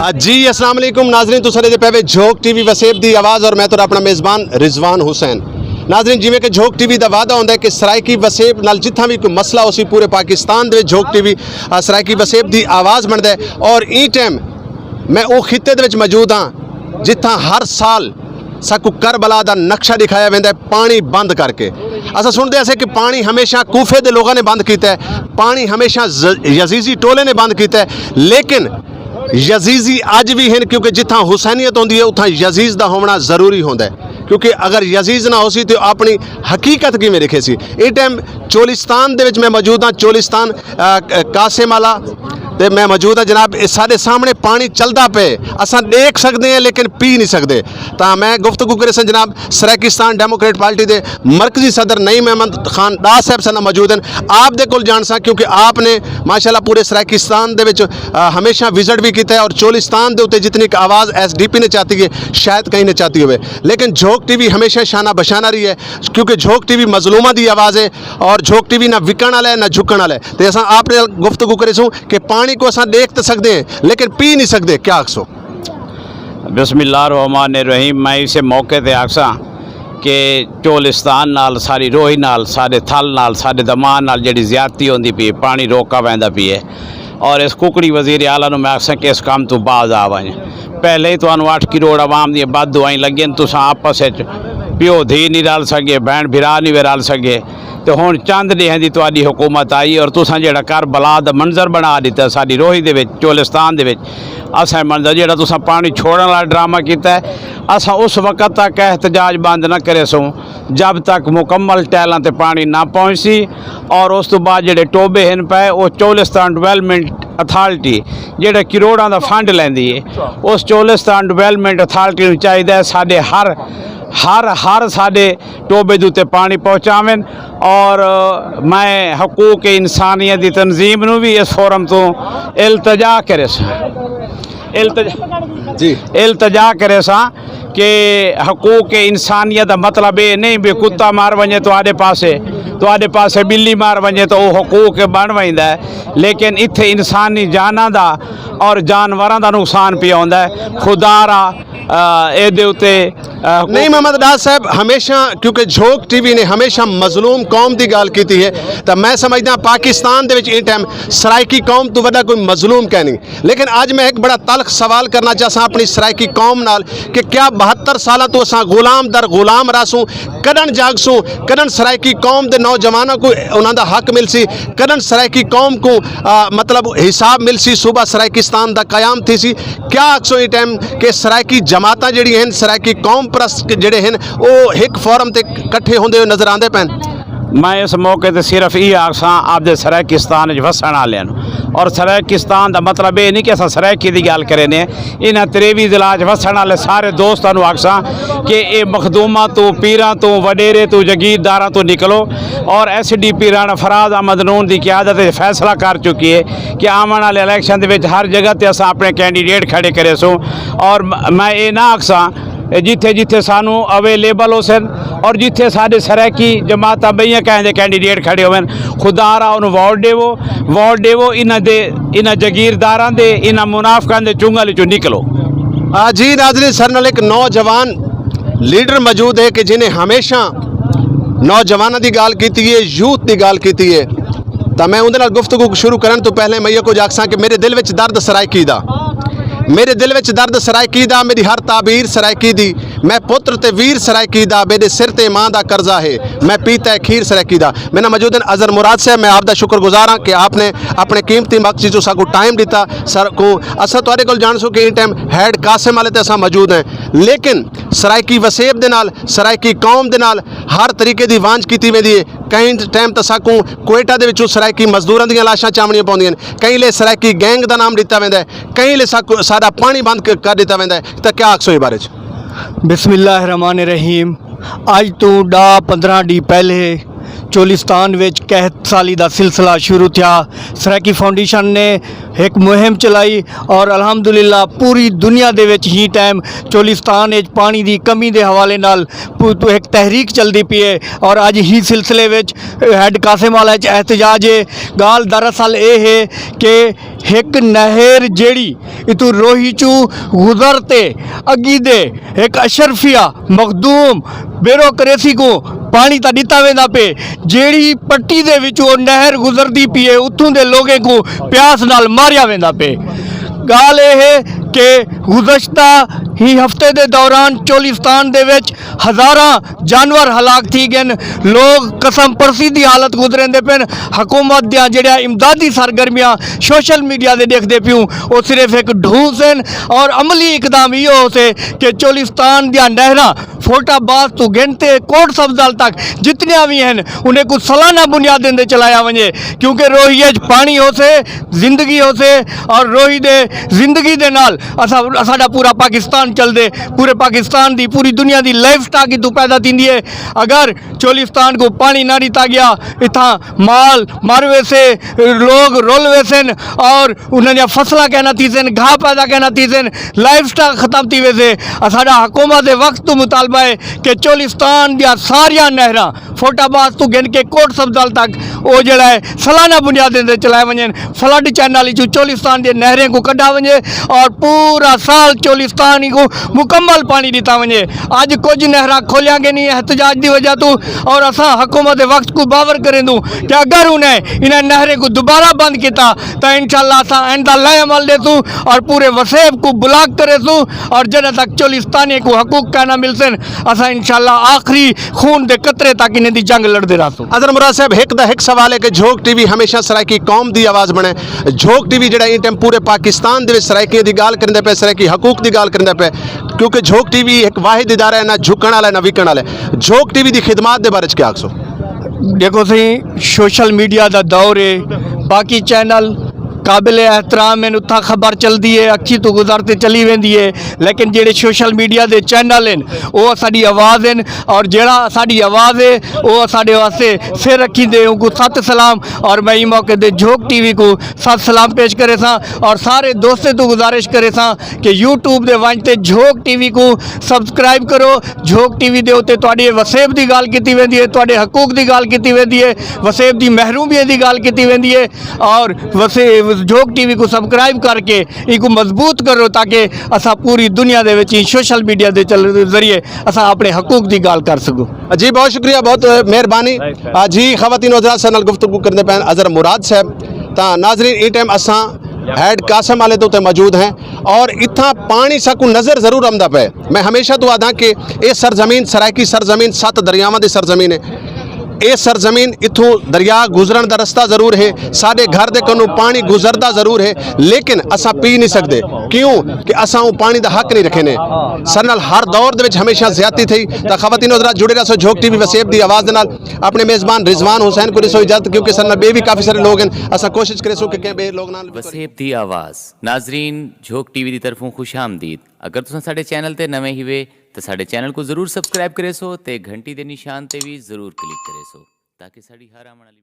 जी अस्सलाम वालेकुम नाज़रीन, तुसां दे पे झोक टीवी वसेब दी आवाज़ और मैं तो अपना मेज़बान रिजवान हुसैन। नाज़रीन, जिमें कि झोक टीवी का वादा होंदा है कि सराइकी वसेब नाल जिथा भी कोई मसला उसी पूरे पाकिस्तान दे झोक टीवी सराइकी वसेब दी आवाज़ बनता है। और ई टाइम मैं वो खिते दे विच मौजूद हाँ जिथा हर साल साकू करबला का नक्शा दिखाया वैंदा है पानी बंद करके। असा सुनते ऐसे कि पानी हमेशा कूफे के लोगों ने बंद किया है, पानी हमेशा यजीजी टोले ने बंद किया है, लेकिन यजीजी अज भी हैं क्योंकि जिथा हुसैनीयत होंदी है उथा यजीज का होना जरूरी होंदा है। क्योंकि अगर यजीज ना होसी तो अपनी हकीकत किवें लिखे सी। इस टाइम चोलिस्तान दे विच मैं मौजूद हाँ, चोलिस्तान कासिम वाला ते मैं मौजूद हाँ जनाब। साढ़े सामने पानी चलता पे असा देख सकते हैं लेकिन पी नहीं सकते। तो मैं गुफ्तगू करे सन जनाब सराकिस्तान डेमोक्रेट पार्टी के मरकजी सदर नईम अहमद खान दास साहब सन मौजूद हैं। आप दे कोल जान सा क्योंकि आपने माशाल्लाह पूरे सराकिस्तान दे विच हमेशा विजिट भी किया है और चोलिस्तान के उत्ते जितनी आवाज़ SDP ने चाहती है शायद कहीं ने चाहती हो, लेकिन झोक टीवी हमेशा शाना बशाना रही है क्योंकि झोक टीवी मजलूमा की आवाज़ है और झोक टीवी ना विकण वाला है ना झुकण वाला है। तो असा आपने गुफ्तगू करे सूँ कि पानी को असा देख तो सकते हैं लेकिन पी नहीं सकते, क्या आखसो? बिस्मिल्लाहिर्रहमानिर्रहीम। मैं इसे मौके पर आखसा कि चोलिस्तान नाल सारी रोही नाल सारे थल नाल सारे दमान नाल जिहड़ी ज़्यादती होंदी पई पानी रोका वैंदा पई है और इस कुकड़ी वज़ीर आला नूं मैं आखसा कि इस काम तो बाज आ वञ। पहले ही तुहानूं 8 करोड़ आवाम दी बद दुआई लगी तुसां आपस विच प्यो धी नहीं रल सके, भैन भिरा नहीं वे रल सके। तो हुण चंद ॾींहं दी तुहाडी हुकूमत आई और तुसां जिहड़ा करबला दा मंजर बना दिता साडी रोही दे विच चोलिस्तान दे विच। असां मंजर जिहड़ा तुसां पानी छोड़न वाला ड्रामा कीता है, असां उस वक्त तक एहतजाज बंद न करे सूं जब तक मुकम्मल टैलां ते पानी ना पहुंची। और उस तो बाद जिहड़े टोबे हैं पे वो चोलिस्तान डिवेलपमेंट अथॉरिटी जिहड़े करोड़ां दा फंड लैंदी है उस चोलिस्तान डिवेलपमेंट अथॉरिटी नूं चाहीदा है साडे हर साडे टोबे दे उत्ते पानी पहुँचावें। और मैं हकूक इंसानियत की तंजीम नूं भी इस फोरम तो इल्तजा करे इल्तजा करे सा कि हकूक इंसानियत का मतलब ये नहीं भी कुत्ता मार वजे तुहाडे पासे बिल्ली मार वजे तो वह हकूक बन वहींदा है, लेकिन इत्थे इंसानी जाना दा और जानवरों का नुकसान पिया होंदा है। खुदारा ए उत्ते नहीं मोहम्मद दास साहब हमेशा क्योंकि झोक टीवी ने हमेशा मजलूम कौम की गल की है तो मैं समझदा पाकिस्तान दे विच इस टाइम सराइकी कौम तो वड्डा कोई मजलूम कह नहीं। लेकिन आज मैं एक बड़ा तलख सवाल करना चाहता अपनी सराइकी कौम नाल कि क्या 72 साल तो असा गुलाम दर गुलाम रासूँ, कदन जागसूँ, कदन सराइकी कौम के नौजवानों को उन्होंने हक मिलसी, कदन सराइकी कौम को मतलब हिसाब मिलसी, सुबह सराइकिस्तान का कयाम थी सी। क्या आखसो इस टाइम के सराइकी जमात जी हैं सराइकी कौम परस्त जिहड़े हैं वो एक फोरम ते इकट्ठे होंदे हुए नज़र आते पैन? मैं इस मौके पर सिर्फ ये आखसा आपदे सराकिस्तान वसन वाले और सराकिस्तान का मतलब ये नहीं कि अस सराकी की गल करें, इन्हें 23 जिला वसन वाले सारे दोस्तों आखसा कि ये मखदूमा तो पीर तो वडेरे तो जगीरदार तो निकलो। और SDP राणा फराज अहमद नून की क्यादत फैसला कर चुकी है कि आने वाले इलैक्शन के हर जगह पर अस अपने कैंडीडेट खड़े करे सूँ। और मैं ये ना आखसा जिथे जिथे सानू अवेलेबल हो सन और जिथे साढ़े सराकी जमात बईयां कहें कैंडीडेट खड़े होवन खुदारा उन्होंने वोट देवो इन्ह जगीरदार दे इन्ह मुनाफिकां दे चुंगल चो निकलो। जी नाज़रीन, सर नाल एक नौजवान लीडर मौजूद है कि जिन्हें हमेशा नौजवानों की गल की है, यूथ की गल की है। तो मैं उनके नाल गुफ्तगू शुरू करने तो पहले मैं ये कुछ आखसा कि मेरे दिल में दर्द सराइकी दा, मेरे दिल में दर्द सराइकी दा, मेरी हर ताबीर सराइकी दी, मैं पुत्र ते वीर सराइकी दा, मेरे सिर ते माँ का कर्जा है, मैं पीता है खीर सराइकी दा। मेरा मौजूद है अजहर मुराद साहब, मैं आपका शुक्रगुजार हाँ कि आपने अपने कीमती वक्त जो साकू टाइम दिता सर को। असा तुहाडे कोल जान सो कि इन टाइम हैड कासिम वाले ते असा मौजूद हैं, लेकिन सराइकी वसेब दे नाल सराइकी कौम दे नाल हर तरीके की वांझ की वेंदी है। कई टाइम तो साकू कोयटा दे विचों सराइकी मजदूरों दी लाशां चावणियां पाउंदियां, कई ले सराइकी गैंग का नाम दिता वैंदा है, कई ले साकू सारा पानी बंद कर दिता वैंदा है। तो क्या आखसो इस बारे? बिस्मिल्लाहिर्रहमानिर्रहीम। अज तो 10-15 डी पहले चोलिस्तान विच कहत साली दा सिलसिला शुरू थिया। सराइकी फाउंडेशन ने एक मुहिम चलाई और अल्हम्दुलिल्लाह पूरी दुनिया दे विच ही टाइम चोलिस्तान विच पानी दी कमी दे हवाले नाल एक तहरीक चलदी पई है और अज ही सिलसिले विच हैड कासिम वाला च एहतजाज है। गाल दरअसल ये है कि एक नहर जेड़ी इतू रोही चू गुजरते अगी दे एक अशरफिया मखदूम ब्यूरोक्रेसी को पानी तो दिता वेंदा पे, जेड़ी पट्टी दे विचों नहर गुजरती पई है उत्थों दे लोगों को प्यास नाल मारिया वेंदा पे। गाल ये है कि गुज़श्ता ही हफ्ते दे दौरान चोलिस्तान दे विच हज़ारां जानवर हलाक थी गए, लोग कसम परसी दी हालत गुजरेंदे पे। हुकूमत दियां जेड़ा इमदादी सरगर्मियां सोशल मीडिया दे देखदे पियूं वो सिर्फ एक ढूंस हैं और अमली इकदाम इहो होसे कि चोलिस्तान दियां नहरां फोटाबाद तो गिनते कोट सब्जाल तक जितनियां भी हैं उन्हें कुछ सालाना बुनियादें दे चलाया वजे, क्योंकि रोही च पानी होसे जिंदगी होसे और रोही दे जिंदगी दे नाल साडा पूरा पाकिस्तान चलदे, पूरे पाकिस्तान दी पूरी दुनिया दी लाइफ स्टॉक इतों पैदा थींदी है। अगर चोलिस्तान को पानी ना दिता गया इतना माल मारवे से लोग रोलवे सन और उन्होंने फसला कहना थी सन, घाह पैदा कहना थी सन, लाइफ स्टॉक खत्म थी वैसे। साडा हुकूमत दे वक्त तो मुतालबा है कि चोलिस्तान दियां सारियां नहरां फोटाबाद तो गिन के कोट सब्जाल तक वो जड़ा है सालाना बुनियादें दे चलाए वजन। फ्लड चैनल चोलिस्तान दी नहरें को कढ़ा वजे और पूरा साल चोलिस्तान को मुकम्मल पानी दिता वजे। अज कुछ नहर खोलिया गई नहीं एहतजाज की वजह तो और असा हुकूमत के वक्त को बावर करें दूँ कि अगर उन्हें इन्हें नहरें को दोबारा बंद किया तो इंशाअल्लाह असा इनका लय अमल दे सूँ और पूरे वसेब को ब्लॉक करे सूँ और जब तक चोलिस्तानी को हकूक कहना मिल सन असा इंशाअल्लाह आखिरी खून के कतरे तक इन्हें दी जंग लड़ते रहूँ। अजर मुराद साहब एक दा एक सवाल है कि झोंक टीवी हमेशा सराइकी कौम की आवाज़ बने। झोंक टीवी जड़ा इन टाइम पूरे पाकिस्तान दे सराइकियों की गाल करेंदे पे, सराइकी हकूक की गाल करेंदे पे, क्योंकि झोंक टीवी एक वाहिद इदारा है ना झुकण वाला ना विकण वाला। झोंक टीवी की खिदमात के बारे क्या आखसो? देखो सही सोशल मीडिया का दौर है, बाकी चैनल काबिल एहतराम हैं, उत्था खबर चलती है अच्छी तो गुजरते चली वेंदी है, लेकिन जेड़े सोशल मीडिया के चैनल हैं वो साडी आवाज़ हैं और जेड़ा साडी आवाज़ है वो साडे वास्ते सिर रखी दे उनको सत सलाम। और मैं इस मौके पर झोंक टीवी को सत सलाम पेश करे सा और सारे दोस्तों तो गुजारिश करे सा कि यूट्यूब के वंजते झोंक टीवी को सबसक्राइब करो। झोंक टीवी के उत्ते तुहाडी वसेब की गाल की वेंदी है, तुहाडे हकूक की गाल की वेंदी है, वसेब की महरूमियत की गाल की वेंदी है और वसेब झोंक टीवी को सबसक्राइब करके इनको मजबूत करो ताकि असा पूरी दुनिया दे विच सोशल मीडिया के जरिए असा अपने हकूक की गाल कर सको। जी बहुत शुक्रिया, बहुत मेहरबानी जी। खवातीन हज़रात से नाल गुफ्तगू करने पैन अजहर मुराद साहब। तो नाजरीन इ टाइम असा हैड कासम वाले तो मौजूद हैं और इतना पानी सा को नज़र ज़रूर आंदा पे। मैं हमेशा तो आदा कि ये सरजमीन सराइकी सरजमीन 7 दरियावां की सरजमीन है। ये सरजमीन इथों दरिया गुजरन का रस्ता जरूर है, साढ़े घर के कोनों पानी गुजरता जरूर है, लेकिन असा पी नहीं सकते। क्यों कि असा वो पानी का हक नहीं रखे ने। सर नाल हर दौर दे विच हमेशा ज्यादती थी। तो खवातीन हज़रात जुड़े रहो झोंक टीवी वसेब की आवाज़ के नाल। अपने मेज़बान रिजवान हुसैन को सो इजाजत, क्योंकि सर नाल बे भी काफ़ी सारे लोग हैं, असा कोशिश करे सो कि बे लोग नाल वसेब दी आवाज़। नाजरीन झोंक टीवी की तरफों खुश आमदीद। अगर तुम साडे चैनल ते नवे ही वे तो साडे चैनल को जरूर सबसक्राइब करे सो ते घंटी दे निशान ते भी जरूर क्लिक करे सो ताकि साडी हर आने वाली